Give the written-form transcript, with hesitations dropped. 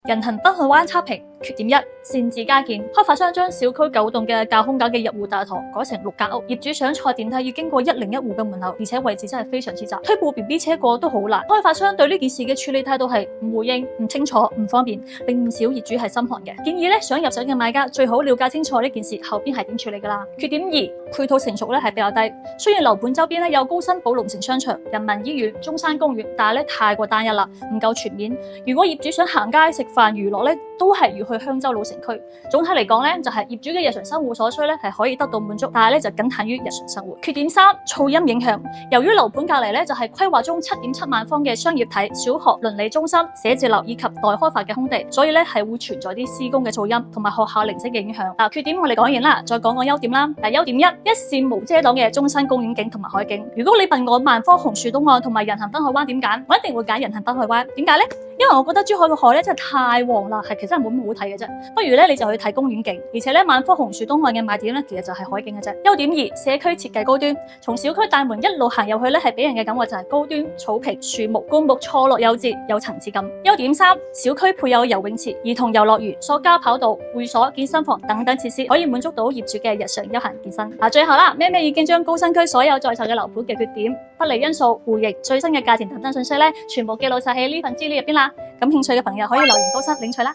人行北海灣測評缺點一：擅自加建。開發商將小區9棟嘅架空架嘅入戶大堂改成6格屋，業主想坐電梯要經過101戶嘅門口，而且位置真係非常之窄，推部 BB 車過都好難。開發商對呢件事嘅處理態度係唔回應、唔清楚、唔方便，令唔少業主係心寒嘅。建議想入手嘅買家最好了解清楚呢件事後邊係點處理噶啦。缺點二：配套成熟係比較低。雖然樓盤周邊有高新寶龍城商場、人民醫院、中山公園，但係太過單一啦，唔夠全面。如果業主想行街食飯娛樂都係要去香洲老城區。總體嚟講就係業主嘅日常生活所需係可以得到滿足，但係就僅限於日常生活。缺點三：噪音影響。由於樓盤隔籬就係規劃中7.7萬方嘅商業體、小學、鄰里中心、寫字樓以及待開發嘅空地，所以係會存在啲施工嘅噪音同埋學校零息嘅影響。缺點我哋講完啦，再講講優點啦。優點一：一線無遮擋嘅中山公園景同埋海景。如果你問我萬科紅樹東岸同埋人行北海灣點揀，我一定會揀人行北海灣。點解呢？因為我覺得珠海個海真係太黃啦，其實係冇咁好睇嘅啫。不如你就去睇公園景，而且萬科紅樹東岸嘅賣點其實就係海景嘅啫。優點二：社區設計高端。從小區大門一路行入去係俾人嘅感覺就係高端，草皮、樹木、灌木錯落有致，有層次感。優點三：小區配有游泳池、兒童遊樂園、塑膠跑道、會所、健身房等等設施，可以滿足到業主嘅日常休閒健身。最後啦，咩已經將高新區所有在售嘅樓盤嘅缺點、不利因素、戶型、最新嘅價錢等等信息全部記錄晒喺呢份資料入邊啦。感興趣嘅朋友可以留言高薪領取啦。